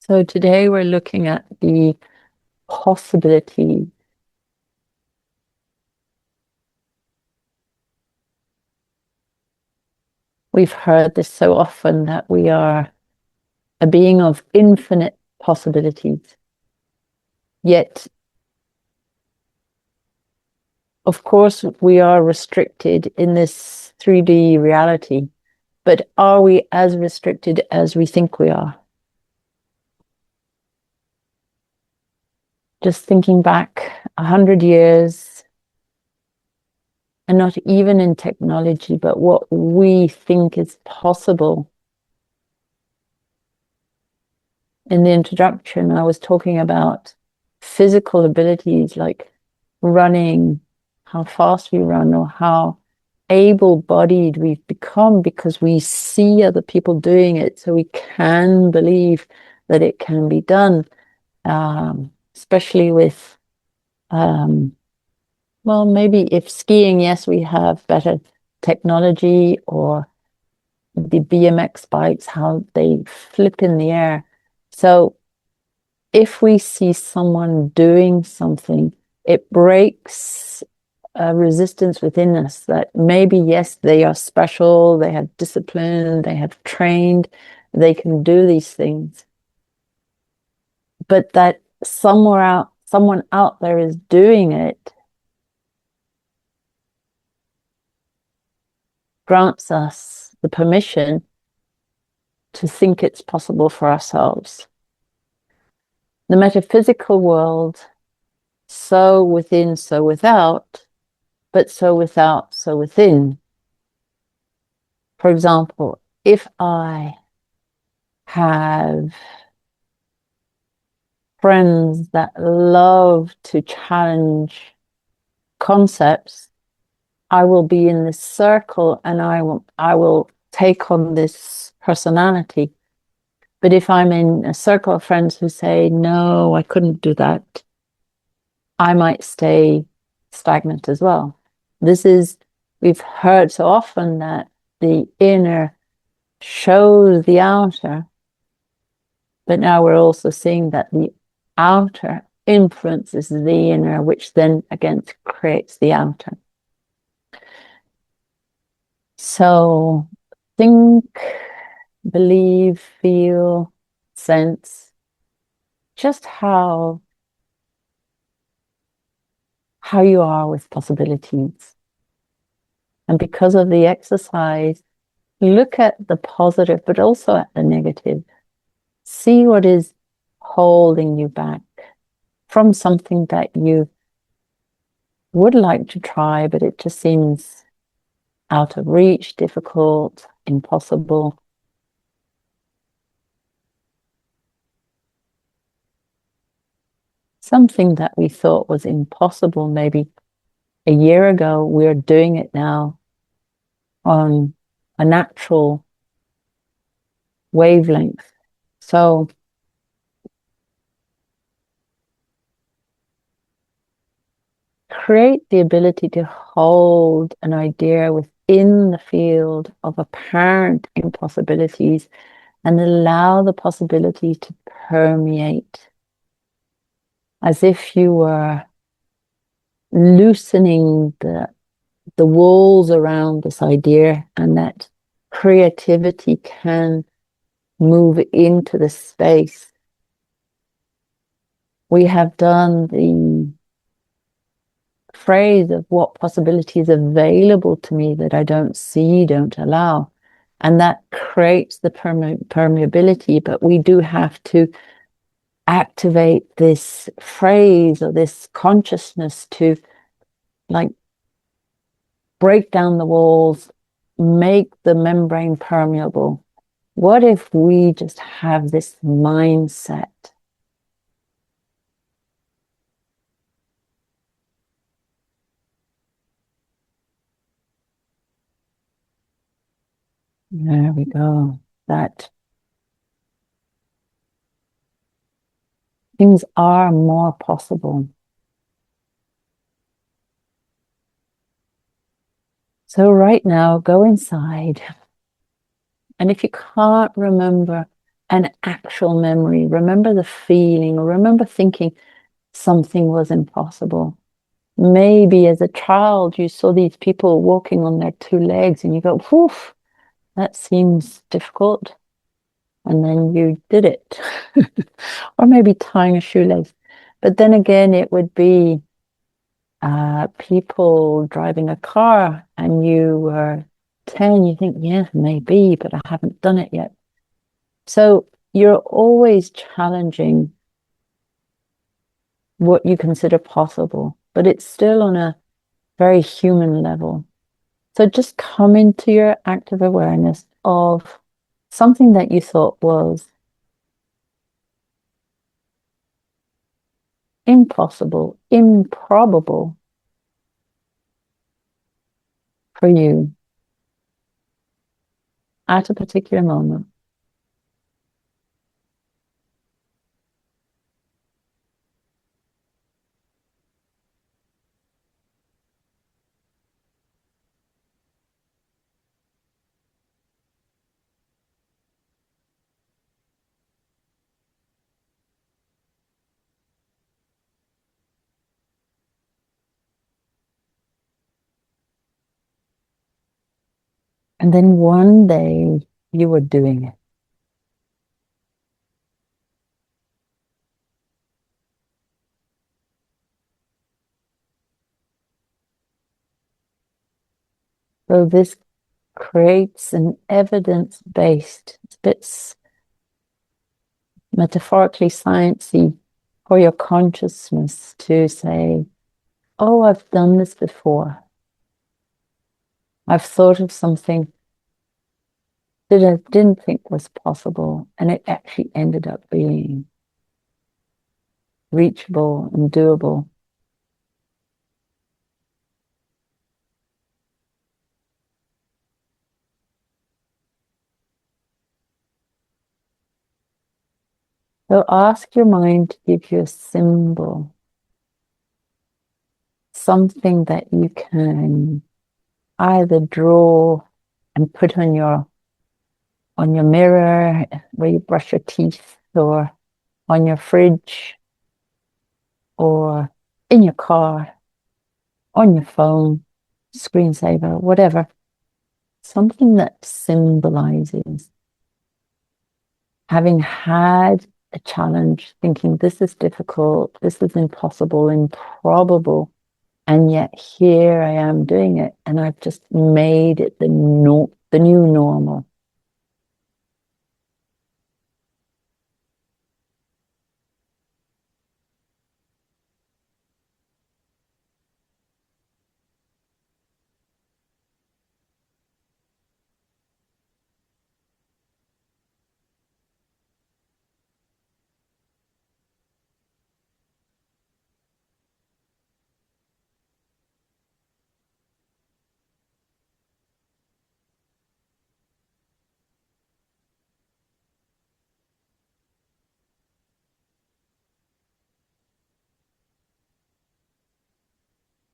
So today we're looking at the possibility. We've heard this so often that we are a being of infinite possibilities. Yet, of course, we are restricted in this 3D reality, but are we as restricted as we think we are? Just thinking back 100 years, and not even in technology, but what we think is possible. In the introduction, I was talking about physical abilities like running, how fast we run, or how able-bodied we've become because we see other people doing it, so we can believe that it can be done, especially with, well, maybe if skiing, yes, we have better technology, or the BMX bikes, how they flip in the air. So if we see someone doing something, it breaks a resistance within us that maybe, yes, they are special, they have discipline, they have trained, they can do these things. But that someone out there is doing it grants us the permission to think it's possible for ourselves. The metaphysical world, so within, so without, but so without, so within. For example, if I have friends that love to challenge concepts, I will be in this circle and I will take on this personality. But if I'm in a circle of friends who say, no, I couldn't do that, I might stay stagnant as well. We've heard so often that the inner shows the outer, but now we're also seeing that the outer influences the inner, which then again creates the outer. So think, believe, feel, sense just how you are with possibilities. And because of the exercise, look at the positive, but also at the negative. See what is holding you back from something that you would like to try, but it just seems out of reach, difficult, impossible. Something that we thought was impossible maybe a year ago, we're doing it now on a natural wavelength. So create the ability to hold an idea within the field of apparent impossibilities and allow the possibility to permeate as if you were loosening the walls around this idea, and that creativity can move into the space. We have done the phrase of what possibilities available to me that I don't see, don't allow. And that creates the permeability, but we do have to activate this phrase or this consciousness to like break down the walls, make the membrane permeable. What if we just have this mindset? There we go. That things are more possible. So right now, go inside. And if you can't remember an actual memory. Remember the feeling, remember thinking something was impossible. Maybe as a child, you saw these people walking on their two legs and you go, woof, that seems difficult. And then you did it. Or maybe tying a shoelace. But then again, it would be people driving a car and you were 10, you think, yeah, maybe, but I haven't done it yet. So you're always challenging what you consider possible, but it's still on a very human level. So just come into your active awareness of something that you thought was impossible, improbable for you at a particular moment. And then one day you were doing it. So this creates an evidence-based, it's a bit metaphorically sciencey for your consciousness to say, oh, I've done this before. I've thought of something that I didn't think was possible, and it actually ended up being reachable and doable. So ask your mind to give you a symbol, something that you can either draw and put on your mirror where you brush your teeth, or on your fridge, or in your car, on your phone, screensaver, whatever. Something that symbolizes having had a challenge, thinking this is difficult, this is impossible, improbable, and yet here I am doing it, and I've just made it the new normal.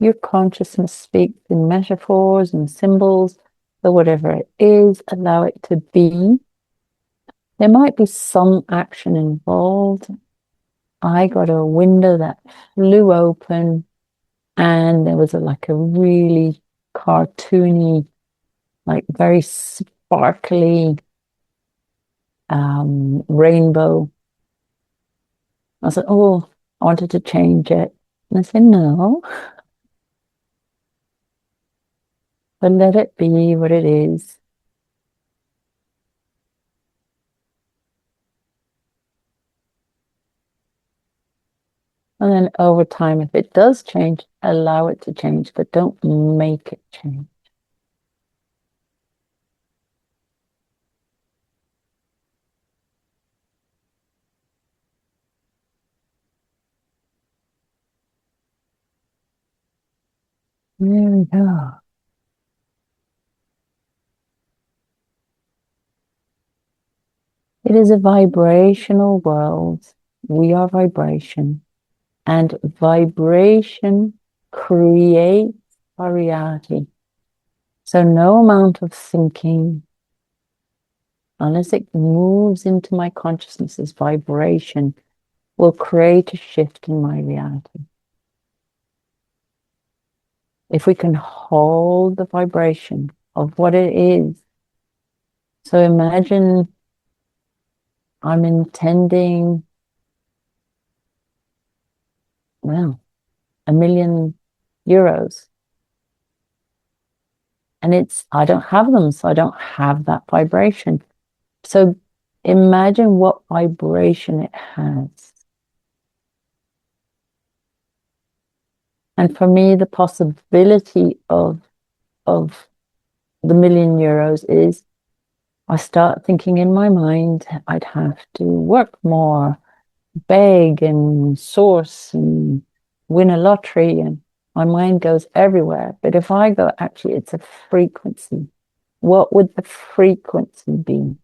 Your consciousness speaks in metaphors and symbols, so whatever it is, allow it to be. There might be some action involved. I got a window that flew open, and there was like a really cartoony, like very sparkly rainbow. I said, oh, I wanted to change it. And I said, no, but let it be what it is. And then over time, if it does change, allow it to change, but don't make it change. There we go. It is a vibrational world. We are vibration, and vibration creates our reality. So no amount of thinking, unless it moves into my consciousness as vibration, will create a shift in my reality. If we can hold the vibration of what it is. So imagine I'm intending, well, €1 million. And I don't have them, so I don't have that vibration. So imagine what vibration it has. And for me, the possibility of the €1 million is I start thinking in my mind, I'd have to work more, beg and source and win a lottery, and my mind goes everywhere. But if I go, actually, it's a frequency. What would the frequency be?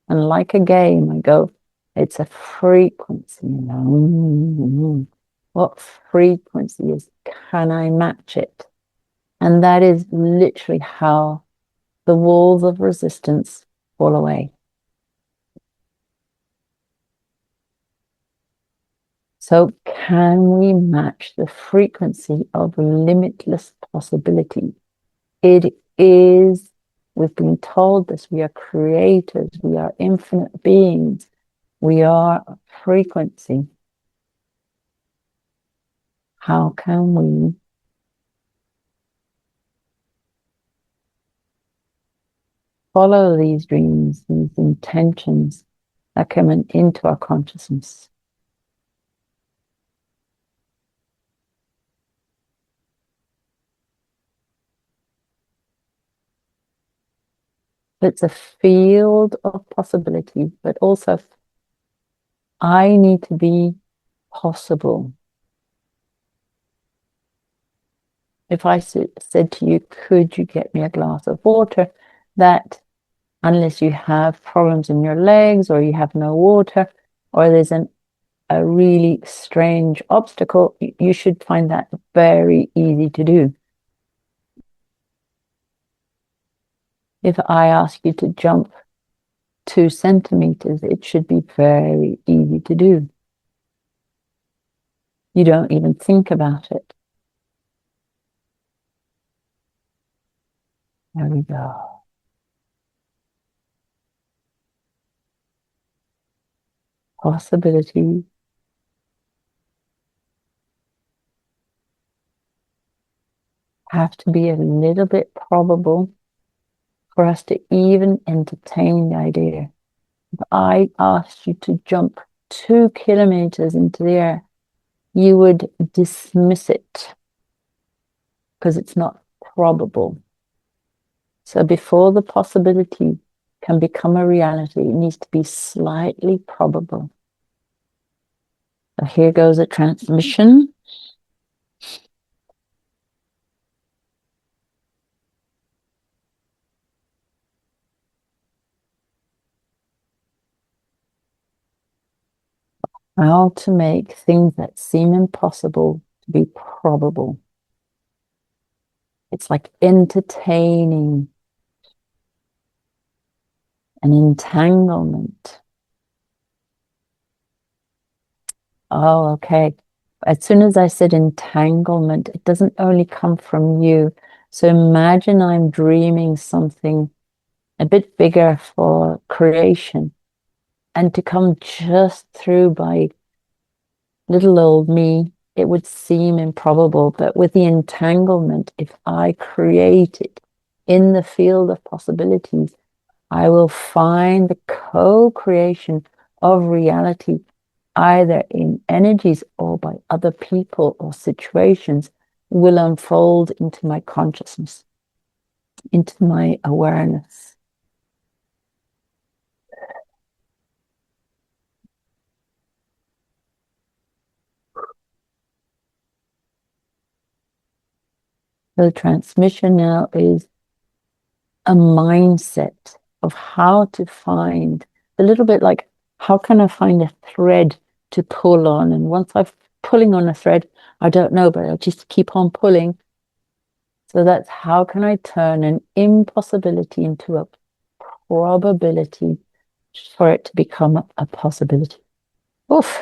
And like a game, I go, it's a frequency. What frequency is, can I match it? And that is literally how the walls of resistance fall away. So can we match the frequency of limitless possibility? It is, we've been told this, we are creators, we are infinite beings, we are frequency. How can we follow these dreams, these intentions that come into our consciousness? It's a field of possibility, but also I need to be possible. If I said to you, could you get me a glass of water? That, unless you have problems in your legs or you have no water or there's a really strange obstacle, you should find that very easy to do. If I ask you to jump 2 centimeters, it should be very easy to do. You don't even think about it. There we go. Possibilities have to be a little bit probable for us to even entertain the idea. If I asked you to jump 2 kilometers into the air, you would dismiss it because it's not probable. So before the possibility can become a reality, it needs to be slightly probable. So here goes a transmission. How to make things that seem impossible to be probable. It's like entertaining an entanglement. Oh, okay. As soon as I said entanglement, it doesn't only come from you. So imagine I'm dreaming something a bit bigger for creation, and to come just through by little old me, it would seem improbable. But with the entanglement, if I create it in the field of possibilities, I will find the co-creation of reality, either in energies or by other people or situations, will unfold into my consciousness, into my awareness. The transmission now is a mindset of how to find, a little bit like, how can I find a thread to pull on? And once I'm pulling on a thread, I don't know, but I just keep on pulling. So that's how can I turn an impossibility into a probability for it to become a possibility. Oof.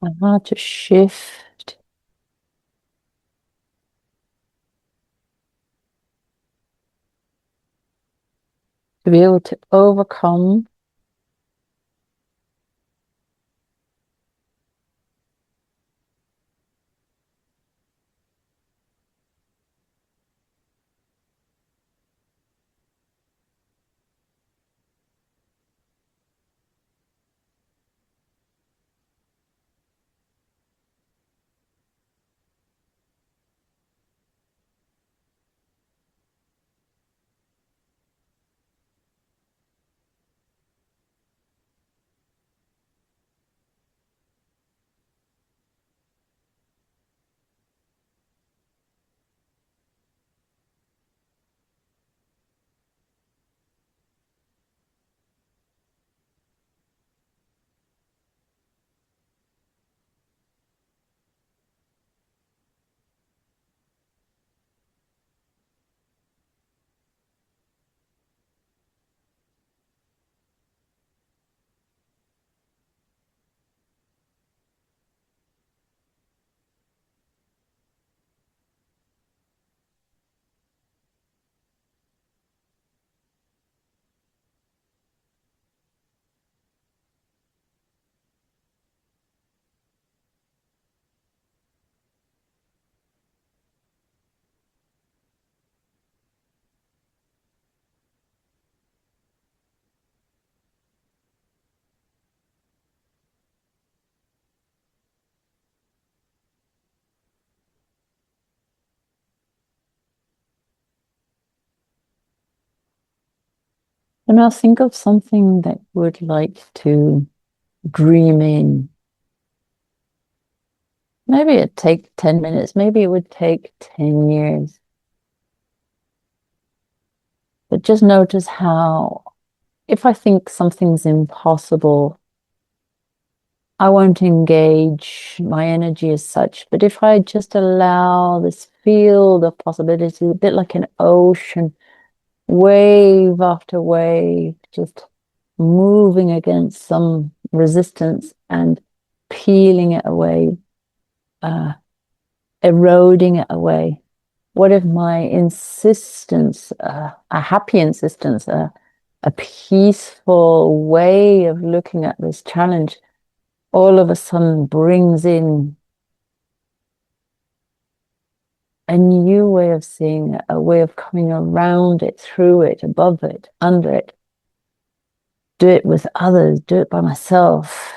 and how to shift, to be able to overcome and now think of something that you would like to dream in. Maybe it'd take 10 minutes, maybe it would take 10 years. But just notice how, if I think something's impossible, I won't engage my energy as such. But if I just allow this field of possibility, a bit like an ocean, wave after wave, just moving against some resistance and peeling it away, uh, eroding it away. What if my insistence, a happy insistence, a peaceful way of looking at this challenge, all of a sudden brings in a new way of seeing it, a way of coming around it, through it, above it, under it. Do it with others, do it by myself.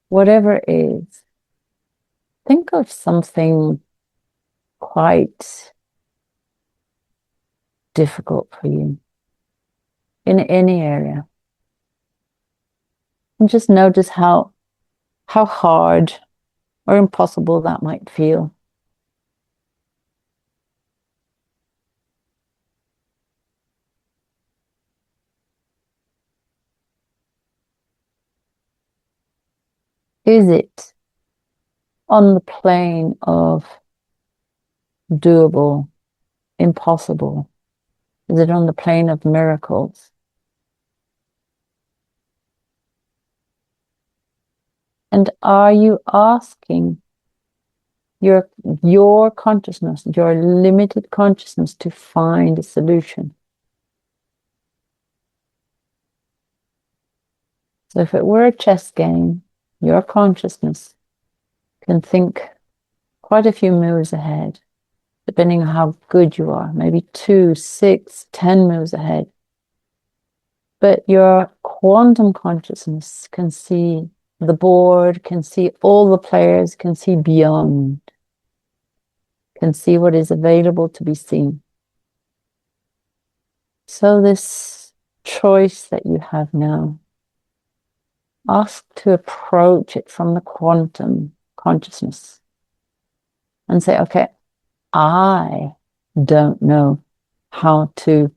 Whatever it is, think of something quite difficult for you in any area. And just notice how hard or impossible that might feel. Is it on the plane of doable, impossible? Is it on the plane of miracles? And are you asking your consciousness, your limited consciousness, to find a solution? So if it were a chess game, your consciousness can think quite a few moves ahead, depending on how good you are, maybe 2, 6, 10 moves ahead. But your quantum consciousness can see the board, can see all the players, can see beyond, can see what is available to be seen. So this choice that you have now, ask to approach it from the quantum consciousness and say, okay, I don't know how to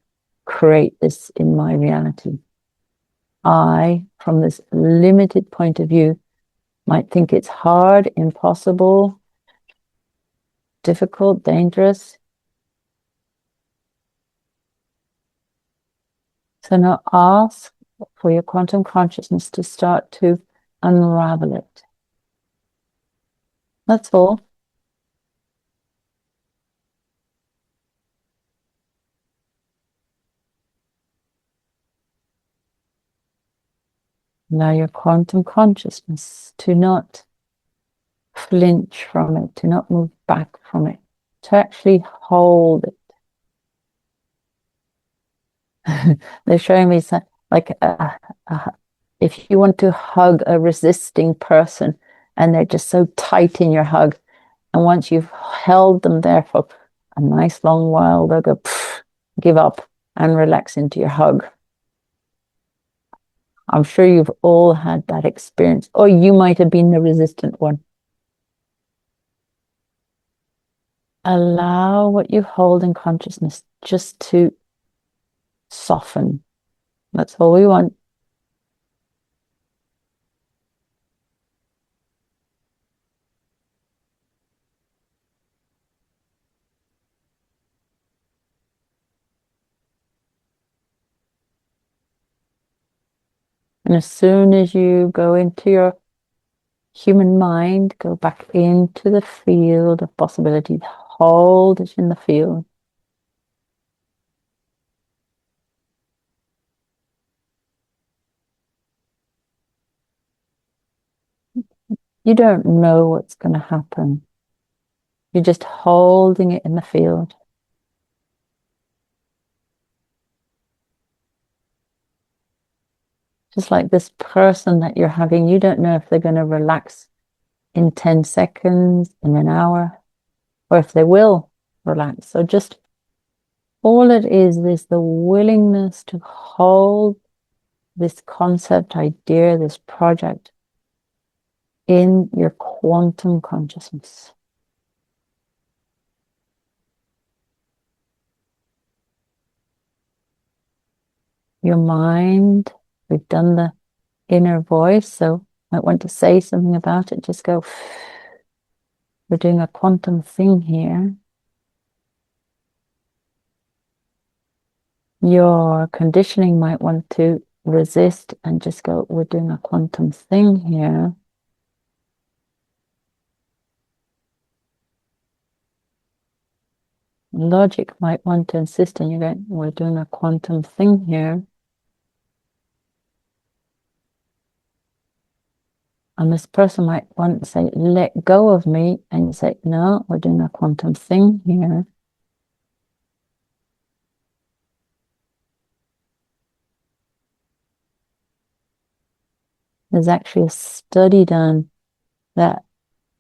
create this in my reality. I, from this limited point of view, might think it's hard, impossible, difficult, dangerous. So now ask for your quantum consciousness to start to unravel it. That's all. Allow your quantum consciousness to not flinch from it, to not move back from it, to actually hold it. They're showing me some, like if you want to hug a resisting person and they're just so tight in your hug, and once you've held them there for a nice long while, they'll go, give up and relax into your hug. I'm sure you've all had that experience, or you might have been the resistant one. Allow what you hold in consciousness just to soften. That's all we want. And as soon as you go into your human mind, go back into the field of possibility. Hold it in the field. You don't know what's going to happen. You're just holding it in the field. Just like this person that you're having, you don't know if they're going to relax in 10 seconds, in an hour, or if they will relax. So just all it is the willingness to hold this concept, idea, this project in your quantum consciousness. Your mind, we've done the inner voice, so might want to say something about it. Just go, we're doing a quantum thing here. Your conditioning might want to resist and just go, we're doing a quantum thing here. Logic might want to insist, and you're going, we're doing a quantum thing here. And this person might want to say, let go of me. And you say, no, we're doing a quantum thing here. There's actually a study done that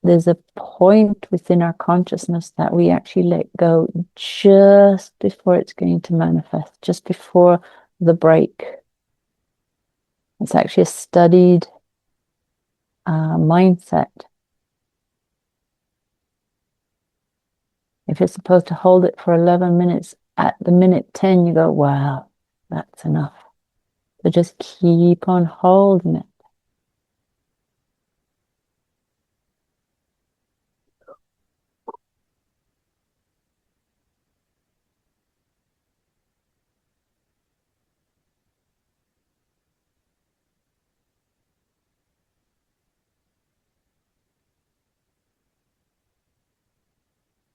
there's a point within our consciousness that we actually let go just before it's going to manifest, just before the break. It's actually a studied mindset. If you're supposed to hold it for 11 minutes, at the minute 10, you go, wow, that's enough. So just keep on holding it.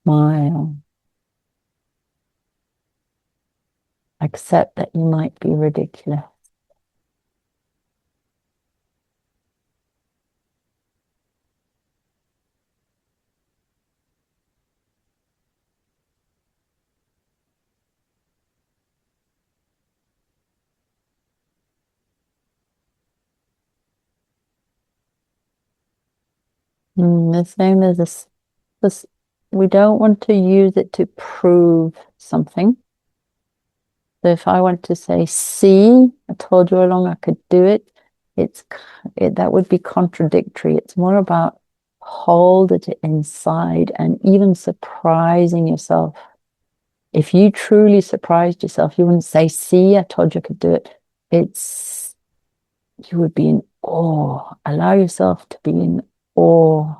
Smile. Accept that you might be ridiculous. The same as this, we don't want to use it to prove something. So if I want to say, see, I told you how long I could do it, that would be contradictory. It's more about hold it inside and even surprising yourself. If you truly surprised yourself, you wouldn't say, see, I told you I could do it. You would be in awe. Allow yourself to be in awe.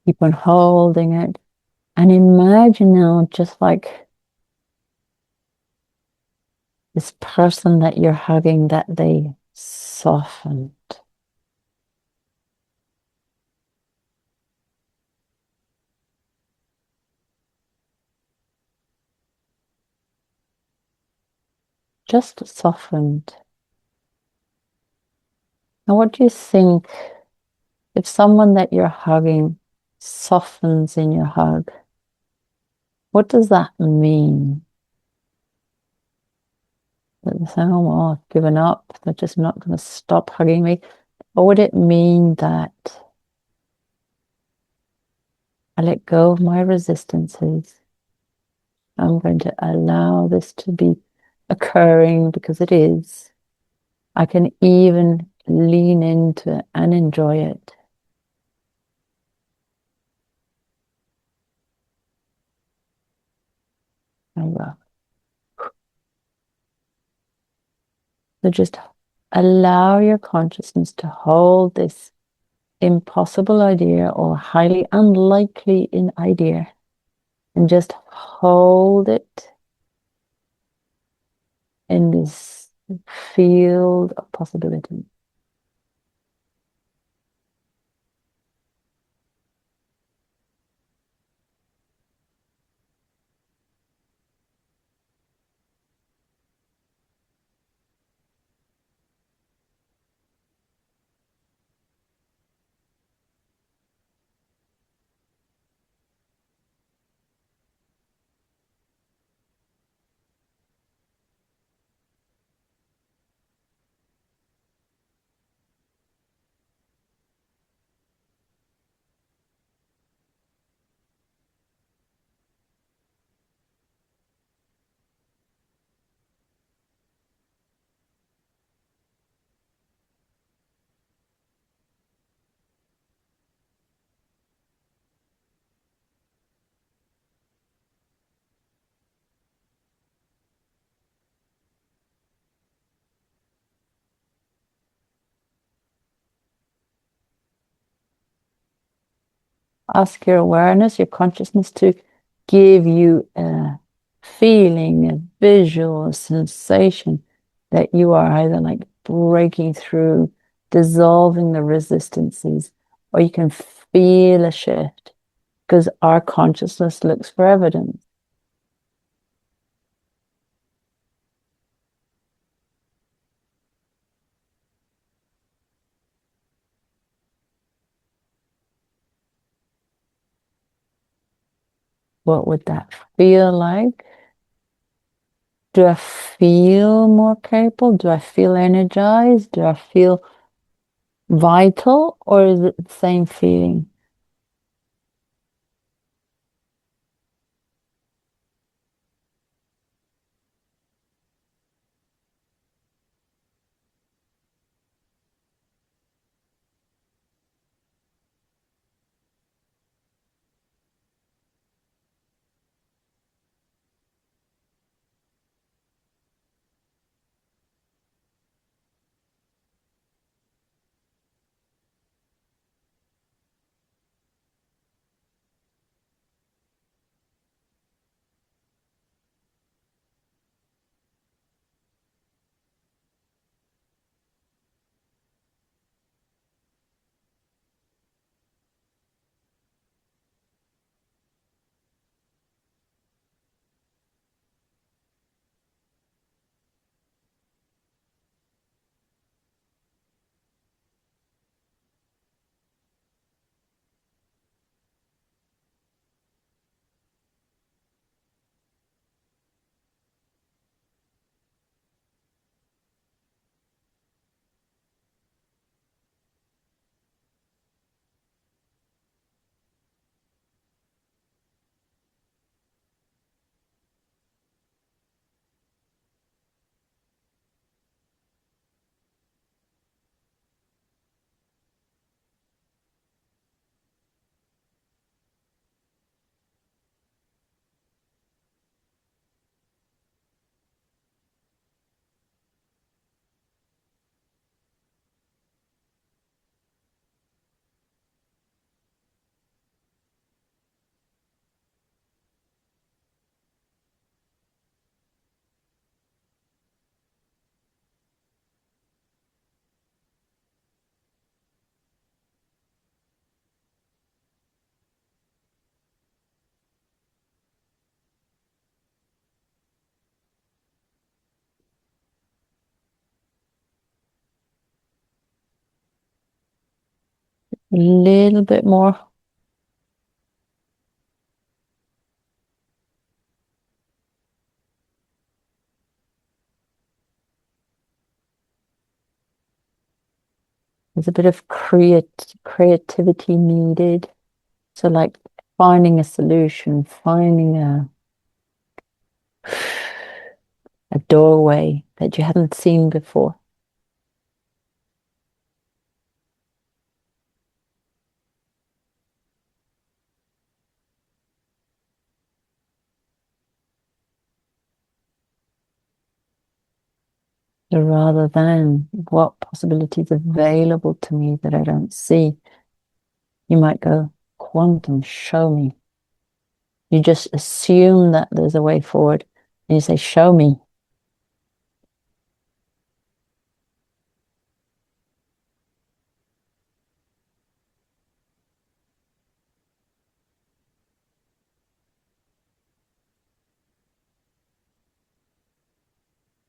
Keep on holding it. And imagine now, just like this person that you're hugging, that they softened. Just softened. Now, what do you think if someone that you're hugging softens in your hug? What does that mean? That they say, oh, well, I've given up. They're just not going to stop hugging me. Or would it mean that I let go of my resistances? I'm going to allow this to be occurring because it is. I can even lean into it and enjoy it. I will. So just allow your consciousness to hold this impossible idea or highly unlikely in idea and just hold it in this field of possibility. Ask your awareness, your consciousness to give you a feeling, a visual, a sensation that you are either like breaking through, dissolving the resistances, or you can feel a shift because our consciousness looks for evidence. What would that feel like? Do I feel more capable? Do I feel energized? Do I feel vital? Or is it the same feeling? A little bit more. There's a bit of creativity needed. So like finding a solution, finding a doorway that you hadn't seen before. So rather than what possibilities available to me that I don't see, you might go, quantum, show me. You just assume that there's a way forward and you say, show me.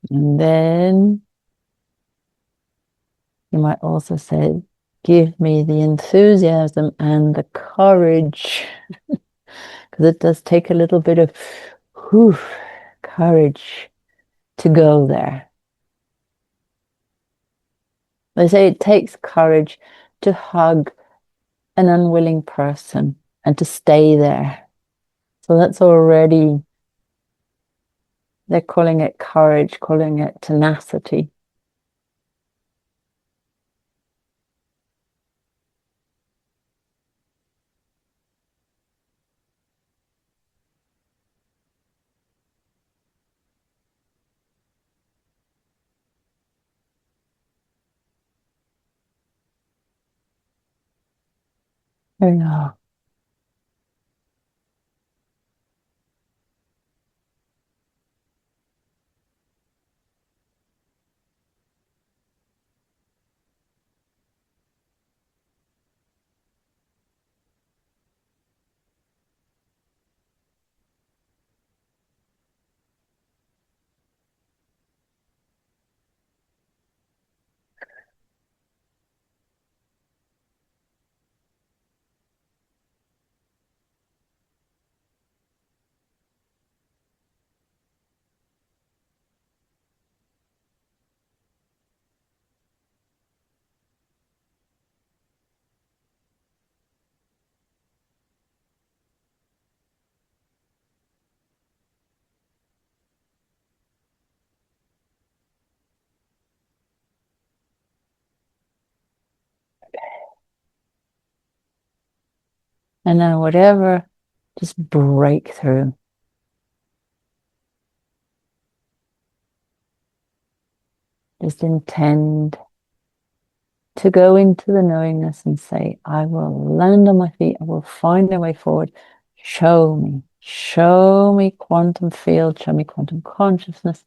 And then you might also say, give me the enthusiasm and the courage, because it does take a little bit of whew, courage to go there. They say it takes courage to hug an unwilling person and to stay there. So that's already, they're calling it courage, calling it tenacity. There you go. And then whatever, just break through. Just intend to go into the knowingness and say, I will land on my feet. I will find a way forward. Show me quantum field, show me quantum consciousness,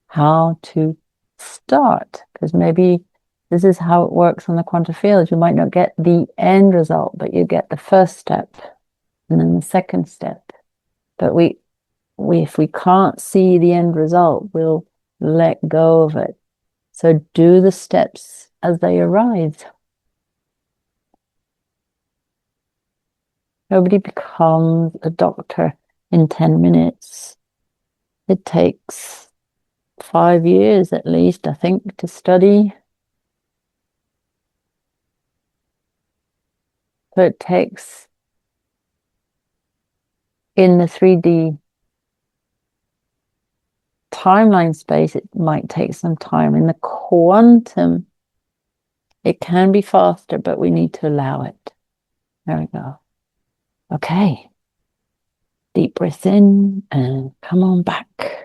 how to start. Because maybe this is how it works on the quantum field. You might not get the end result, but you get the first step and then the second step. But if we can't see the end result, we'll let go of it. So do the steps as they arise. Nobody becomes a doctor in 10 minutes. It takes 5 years at least, I think, to study. So it takes, in the 3D timeline space, it might take some time. In the quantum, it can be faster, but we need to allow it. There we go. Okay. Deep breath in and come on back.